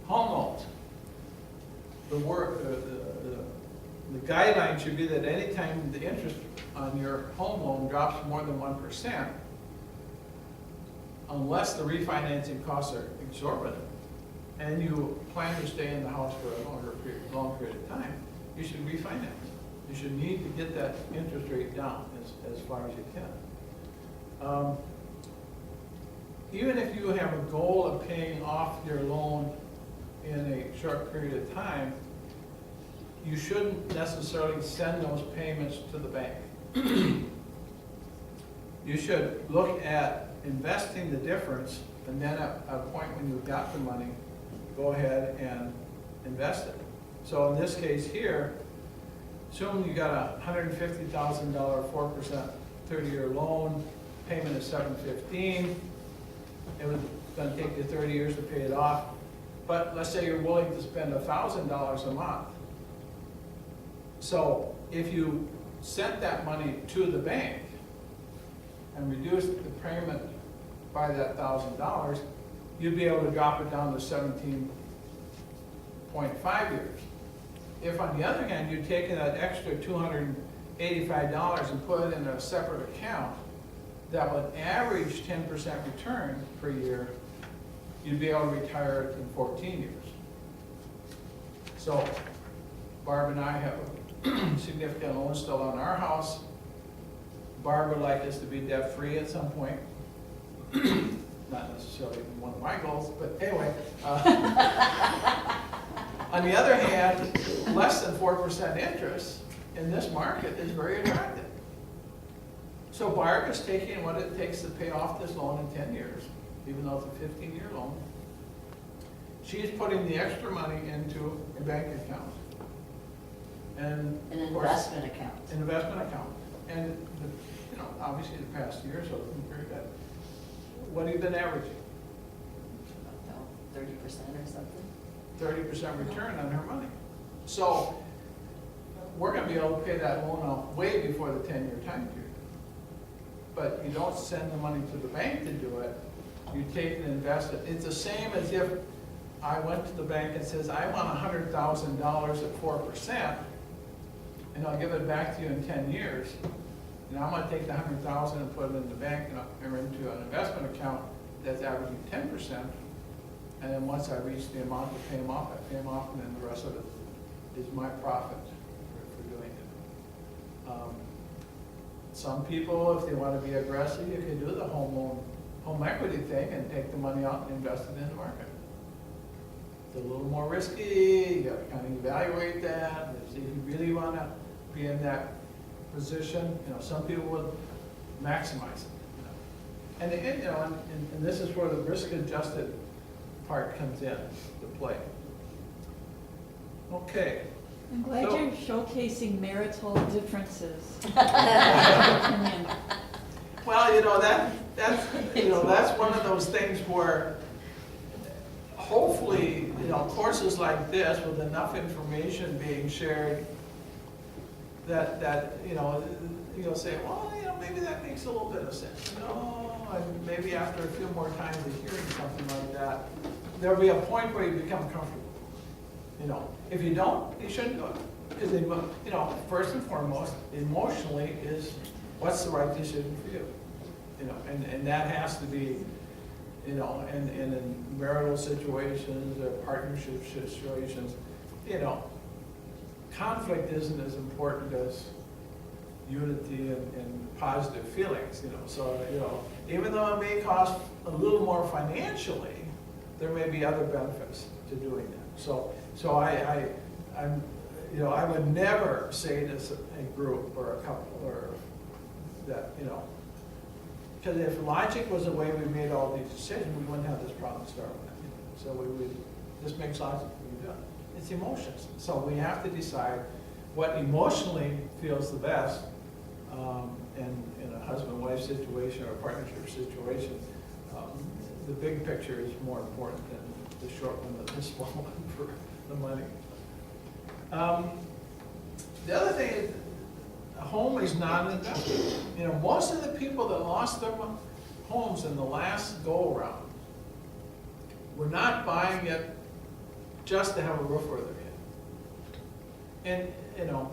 home loans, the guideline should be that anytime the interest on your home loan drops more than 1%, unless the refinancing costs are exorbitant, and you plan to stay in the house for a long period of time, you should refinance. You should need to get that interest rate down as far as you can. Even if you have a goal of paying off your loan in a short period of time, you shouldn't necessarily send those payments to the bank. You should look at investing the difference, and then at a point when you've got the money, go ahead and invest it. So in this case here, assume you got a $150,000 4% 30-year loan, payment is $715. It was going to take you 30 years to pay it off. But let's say you're willing to spend $1,000 a month. So if you sent that money to the bank and reduced the payment by that $1,000, you'd be able to drop it down to 17.5 years. If on the other hand, you'd taken that extra $285 and put it in a separate account that would average 10% return per year, you'd be able to retire it in 14 years. So Barb and I have a significant loan still on our house. Barb would like us to be debt-free at some point. Not necessarily one of my goals, but anyway. On the other hand, less than 4% interest in this market is very attractive. So Barb is taking what it takes to pay off this loan in 10 years, even though it's a 15-year loan. She's putting the extra money into a bank account. And An of course, investment account. an investment account. And obviously the past year or so has been very good. What have you been averaging? 30% or something. 30% return on her money. So we're going to be able to pay that loan off way before the 10-year time period. But you don't send the money to the bank to do it. You take it and invest it. It's the same as if I went to the bank and says, I want $100,000 at 4%, and I'll give it back to you in 10 years. And I'm going to take the $100,000 and put it in the bank or into an investment account that's averaging 10%. And then once I reach the amount to pay them off, I pay them off, and then the rest of it is my profit for doing it. Some people, if they want to be aggressive, you can do the home equity thing and take the money out and invest it in the market. It's a little more risky. You got to kind of evaluate that and see if you really want to be in that position. Some people would maximize it. And this is where the risk-adjusted part comes in to play. Okay. I'm glad So- you're showcasing marital differences. Well, that's one of those things where hopefully, courses like this with enough information being shared that you'll say, well, maybe that makes a little bit of sense. And maybe after a few more times of hearing something like that, there'll be a point where you become comfortable. If you don't, you shouldn't do it. Because, first and foremost, emotionally is what's the right decision for you. And that has to be, in marital situations or partnership situations, conflict isn't as important as unity and positive feelings, So, even though it may cost a little more financially, there may be other benefits to doing that. So I would never say to a group or a couple or that, because if logic was the way we made all these decisions, we wouldn't have this problem to start with. So this makes logic to be done. It's emotions. So we have to decide what emotionally feels the best in a husband-wife situation or a partnership situation. The big picture is more important than the short one, the small one for the money. The other thing is, a home is not an investment. Most of the people that lost their homes in the last go-around were not buying it just to have a roof over their head. And, you know,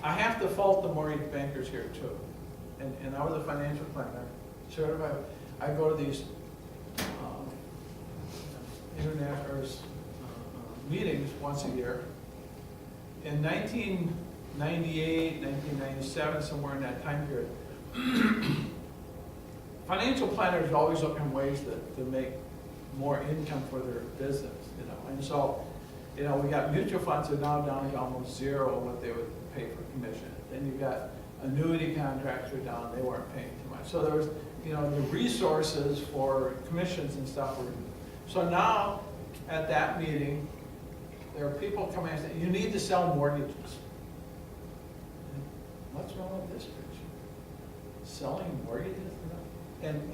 I have to fault the mortgage bankers here too. And I was a financial planner, certified. I go to these international meetings once a year. In 1998, 1997, somewhere in that time period, financial planners are always looking ways to make more income for their business, you know. And so, you know, we got mutual funds that are now down to almost zero what they would pay for commission. Then you got annuity contracts are down, they weren't paying too much. So there was, you know, the resources for commissions and stuff were. So now, at that meeting, there are people coming and saying, you need to sell mortgages. What's wrong with this picture? Selling mortgages? And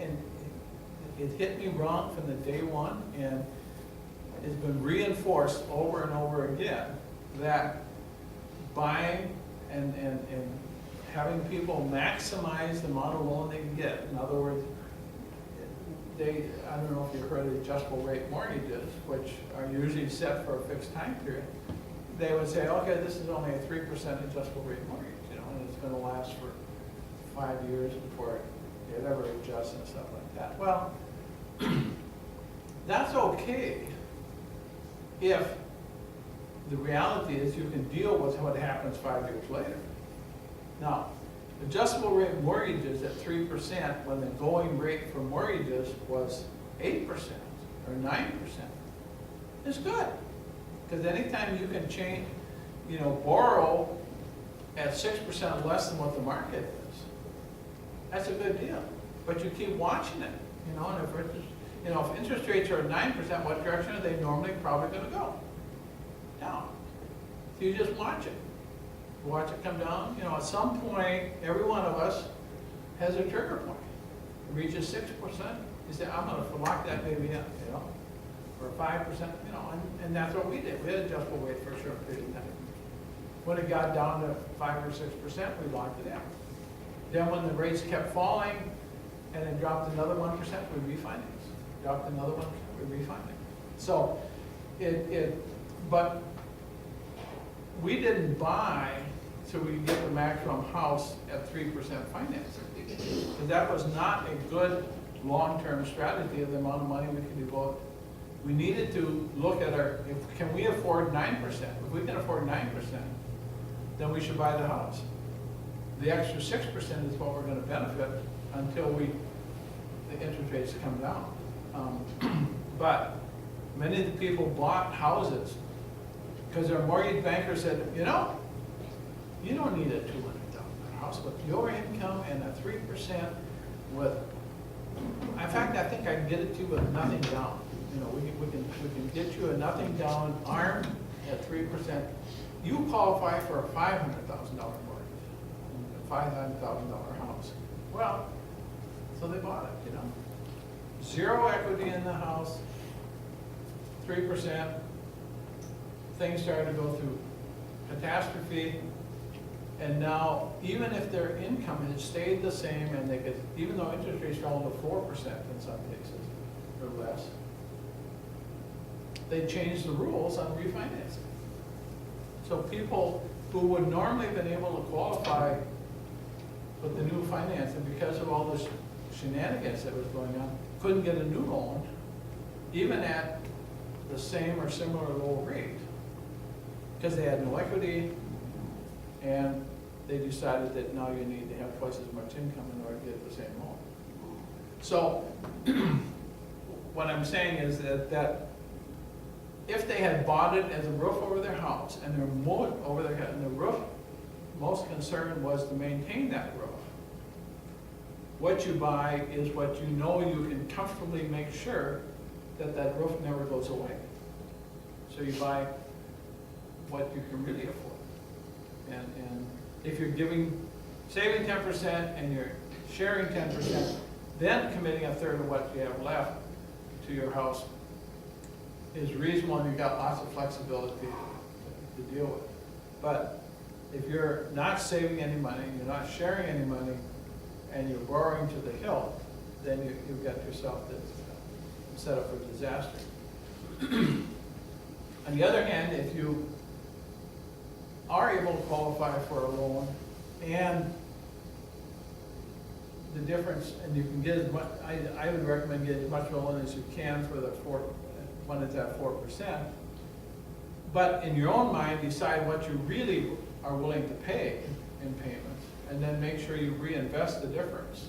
it hit me wrong from the day one, and it's been reinforced over and over again that buying and having people maximize the amount of loan they can get. In other words, I don't know if you've heard of adjustable rate mortgages, which are usually set for a fixed time period. They would say, okay, this is only a 3% adjustable rate mortgage, you know, and it's gonna last for 5 years before it ever adjusts and stuff like that. Well, that's okay if the reality is you can deal with what happens 5 years later. Now, adjustable rate mortgages at 3% when the going rate for mortgages was 8% or 9% is good. Because anytime you can change, you know, borrow at 6% less than what the market is, that's a good deal. But you keep watching it, you know, and if interest rates are at 9%, what direction are they normally probably gonna go? Down. So you just watch it. Watch it come down. You know, at some point, every one of us has a trigger point. It reaches 6%, you say, I'm gonna lock that baby in, you know, or 5%, you know, and that's what we did. We had adjustable rate for a short period of time. When it got down to 5 or 6%, we locked it in. Then when the rates kept falling and it dropped another 1%, we refinanced. Dropped another 1%, we refinanced. So but we didn't buy so we could get the maximum house at 3% financing. Because that was not a good long-term strategy of the amount of money we could devote. We needed to look at can we afford 9%? If we can afford 9%, then we should buy the house. The extra 6% is what we're gonna benefit until the interest rates come down. But many of the people bought houses because their mortgage banker said, you know, you don't need a $200,000 house with your income and a 3% with, in fact, I think I can get it to you with nothing down. You know, we can get you a nothing down ARM at 3%. You qualify for a $500,000 mortgage, a $500,000 house. Well, so they bought it, you know. Zero equity in the house, 3%. Things started to go through catastrophe, and now even if their income had stayed the same, and they could, even though interest rates fell to 4% in some cases or less, they changed the rules on refinancing. So people who would normally have been able to qualify with the new financing because of all this shenanigans that was going on, couldn't get a new loan, even at the same or similar low rate, because they had no equity, and they decided that now you need to have twice as much income in order to get the same loan. So what I'm saying is that if they had bought it as a roof over their house and their moat over their head, and the roof, most concern was to maintain that roof. What you buy is what you know you can comfortably make sure that roof never goes away. So you buy what you can really afford. And if you're saving 10% and you're sharing 10%, then committing a third of what you have left to your house is reasonable, and you've got lots of flexibility to deal with. But if you're not saving any money, you're not sharing any money, and you're borrowing to the hilt, then you've got yourself that's set up for disaster. On the other hand, if you are able to qualify for a loan and the difference, and you can get as much, I would recommend getting as much loan as you can for the when it's at 4%. But in your own mind, decide what you really are willing to pay in payments, and then make sure you reinvest the difference,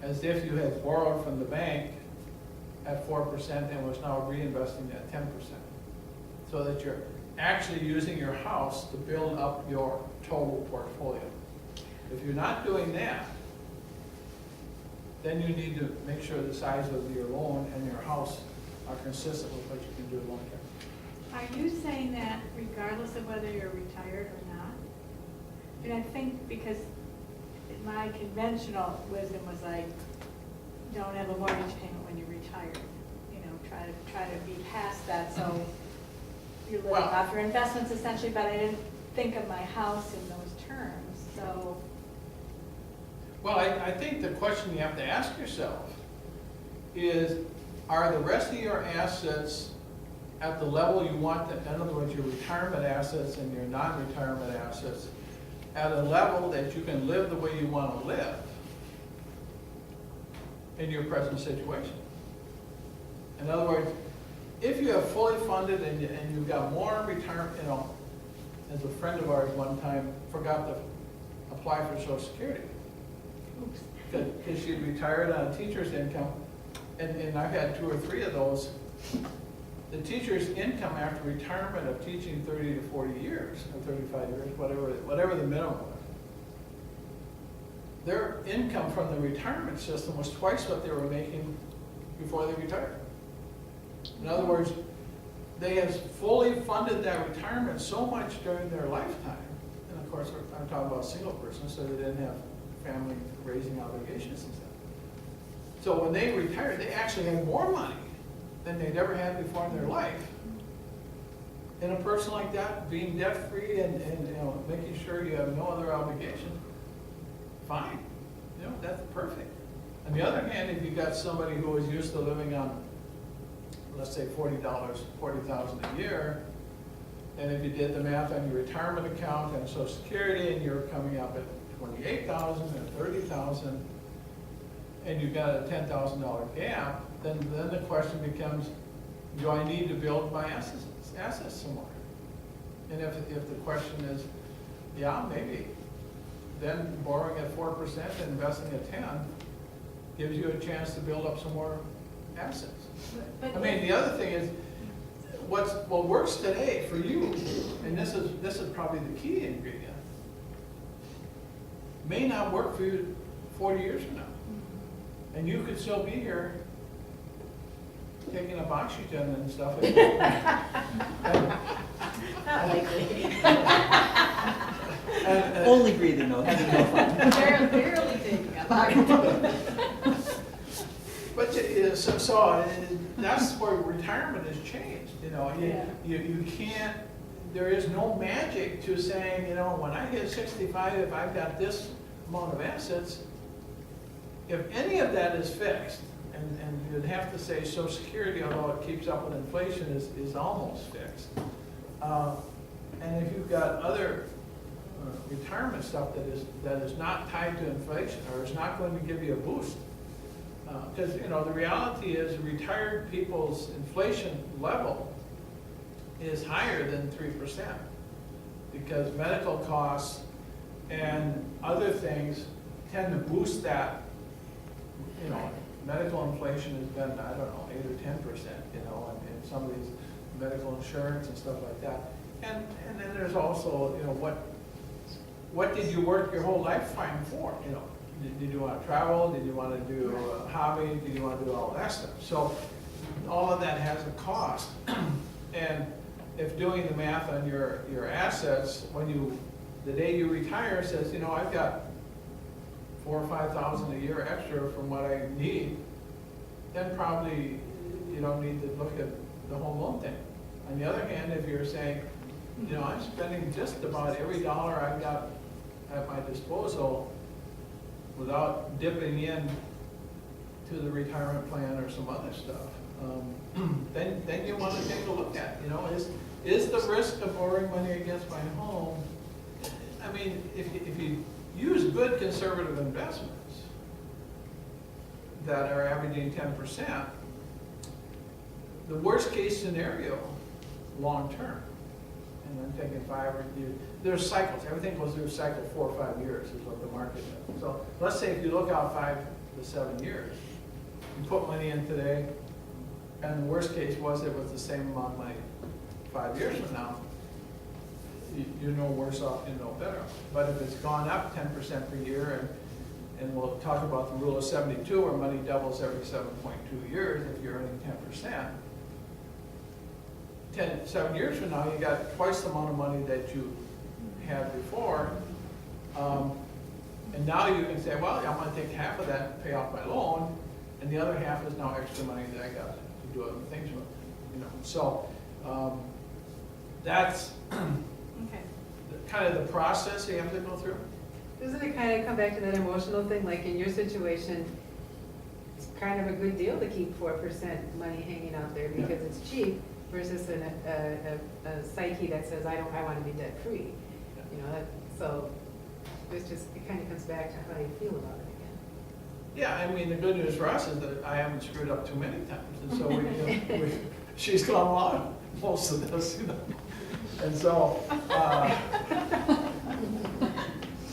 as if you had borrowed from the bank at 4% and was now reinvesting at 10%. So that you're actually using your house to build up your total portfolio. If you're not doing that, then you need to make sure the size of your loan and your house are consistent with what you can do long term. Are you saying that regardless of whether you're retired or not? And I think because my conventional wisdom was like, don't have a mortgage payment when you're retired. You know, try to be past that, so you're living Well- off your investments essentially, but I didn't think of my house in those terms, so. Well, I think the question you have to ask yourself is, are the rest of your assets at the level you want them? In other words, your retirement assets and your non-retirement assets at a level that you can live the way you want to live in your present situation. In other words, if you have fully funded and you've got more retirement, you know, as a friend of ours one time forgot to apply for Social Security. Oops. Because she'd retired on a teacher's income, and I've had 2 or 3 of those. The teacher's income after retirement of teaching 30 to 40 years, or 35 years, whatever the minimum was, their income from the retirement system was twice what they were making before they retired. In other words, they have fully funded that retirement so much during their lifetime, and of course, I'm talking about single persons, so they didn't have family raising obligations and stuff. So when they retired, they actually had more money than they'd ever had before in their life. And a person like that, being debt-free and you know, making sure you have no other obligation, fine, you know, that's perfect. On the other hand, if you got somebody who was used to living on, let's say $40,000 a year, and if you did the math on your retirement account and Social Security, and you're coming up at $28,000 and $30,000, and you've got a $10,000 gap, then the question becomes, do I need to build my assets some more? And if the question is, yeah, maybe, then borrowing at 4% and investing at 10% gives you a chance to build up some more assets. But I mean, the other thing is, what works today for you, and this is probably the key ingredient, may not work for you 40 years from now. And you could still be here taking up oxygen and stuff. Not likely. Only breathing though, having no fun. Barely thinking about it. But that's where retirement has changed, you know. You can't, there is no magic to saying, you know, when I hit 65, if I've got this amount of assets, if any of that is fixed, and you'd have to say Social Security, although it keeps up with inflation, is almost fixed. And if you've got other retirement stuff that is not tied to inflation, or is not going to give you a boost, because you know the reality is retired people's inflation level is higher than 3%, because medical costs and other things tend to boost that. You know, medical inflation has been, I don't know, 8 or 10%, you know, and some of these medical insurance and stuff like that. And then there's also, you know, what did you work your whole lifetime for? You know, did you want to travel? Did you want to do a hobby? Did you want to do all that stuff? So all of that has a cost. And if doing the math on your assets, the day you retire says, you know, I've got $4,000 or $5,000 a year extra from what I need, then probably you don't need to look at the home loan thing. On the other hand, if you're saying, you know, I'm spending just about every dollar I've got at my disposal without dipping in to the retirement plan or some other stuff, then you want to take a look at, you know, is the risk of borrowing money against my home, I mean, if you use good conservative investments that are averaging 10%, the worst case scenario, long-term, and I'm taking 5 or there's cycles, everything goes through a cycle 4 or 5 years is what the market does. So let's say if you look out 5 to 7 years, you put money in today, and the worst case was it was the same amount of money 5 years from now, you're no worse off, you're no better off. But if it's gone up 10% per year, and we'll talk about the rule of 72, where money doubles every 7.2 years if you're earning 10%, 7 years from now, you got twice the amount of money that you had before. And now you can say, well, I'm gonna take half of that and pay off my loan, and the other half is now extra money that I got to do other things with, you know. So, that's Okay. kind of the process you have to go through. Doesn't it kind of come back to that emotional thing, like in your situation, it's kind of a good deal to keep 4% money hanging out there because it's cheap versus a psyche that says, I want to be debt free. You know, so it's just, it kind of comes back to how you feel about it again. Yeah, I mean, the good news for us is that I haven't screwed up too many times, and so she's gone along most of this, you know. And so,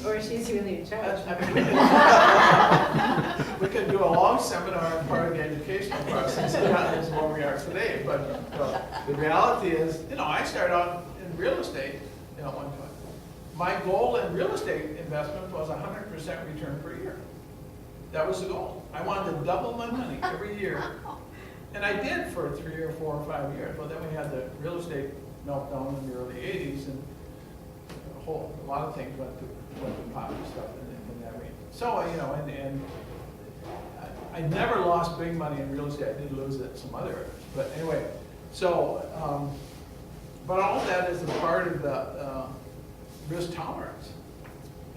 Or she's really in charge. I mean, we could do a long seminar on part of the educational process, and that is where we are today, but the reality is, you know, I started out in real estate, you know, one time. My goal in real estate investment was 100% return per year. That was the goal. I wanted to double my money every year. And I did for 3 or 4 or 5 years, but then we had the real estate meltdown in the early 80s, and a lot of things went to pop and stuff in that range. So, you know, and I never lost big money in real estate. I did lose it in some other areas. But anyway, so, but all of that is a part of the risk tolerance,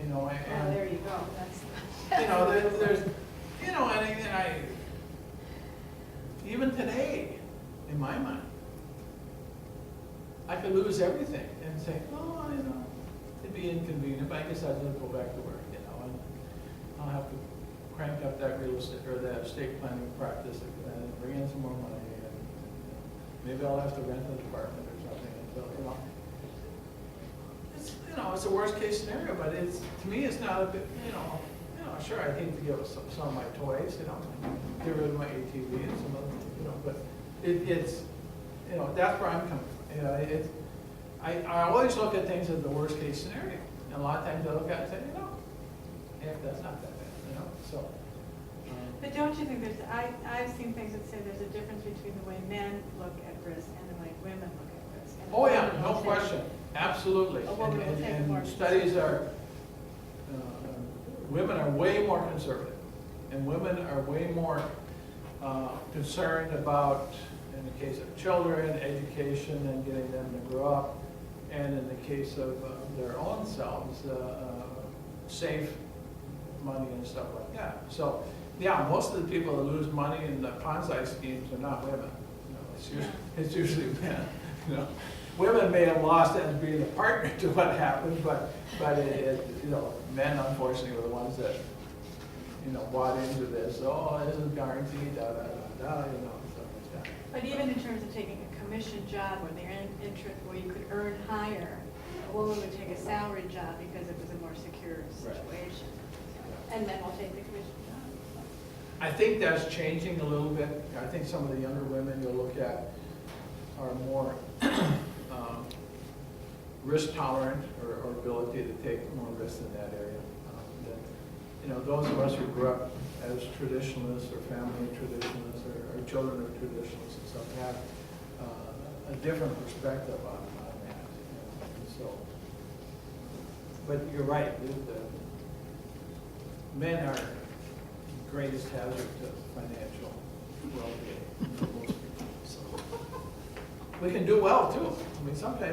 you know, Oh, and, there you go, that's. you know, there's, you know, and I, even today, in my mind, I could lose everything and say, oh, you know, it'd be inconvenient, but I guess I'd just go back to work, you know, and I'll have to crank up that real estate, or that estate planning practice and bring in some more money, and maybe I'll have to rent an apartment or something, and so, you know. It's, you know, it's a worst case scenario, but it's, to me, it's not a bit, you know, sure, I'd hate to give up some of my toys, you know, get rid of my ATV and some other, you know, but it's, you know, that's where I'm coming from. You know, I always look at things as the worst case scenario, and a lot of times I look at it and say, you know, heck, that's not that bad, you know, so. But don't you think I've seen things that say there's a difference between the way men look at risk and the way women look at risk. And Oh, yeah, women no will take- question, absolutely. A woman will take more And studies are, women are way more conservative, and women are way more concerned about, in the case of children, education and getting them to grow up, and in the case of their own selves, safe money and stuff like that. So, yeah, most of the people that lose money in the Ponzi schemes are not women. You know, it's usually men. You know, women may have lost it as being a partner to what happened, but you know, men unfortunately were the ones that, you know, bought into this. Oh, this is guaranteed, da da da da, you know, stuff like that. But even in terms of taking a commission job where they're in interest, where you could earn higher, a woman would take a salaried job because it was a more secure situation. And men will take the commission job. I think that's changing a little bit. I think some of the younger women you'll look at are more risk tolerant or ability to take more risks in that area. You know, those of us who grew up as traditionalists or family traditionalists or children of traditionalists and stuff have a different perspective on that. And so, but you're right, the men are the greatest hazard to financial well-being for most people. So we can do well too. I mean, sometimes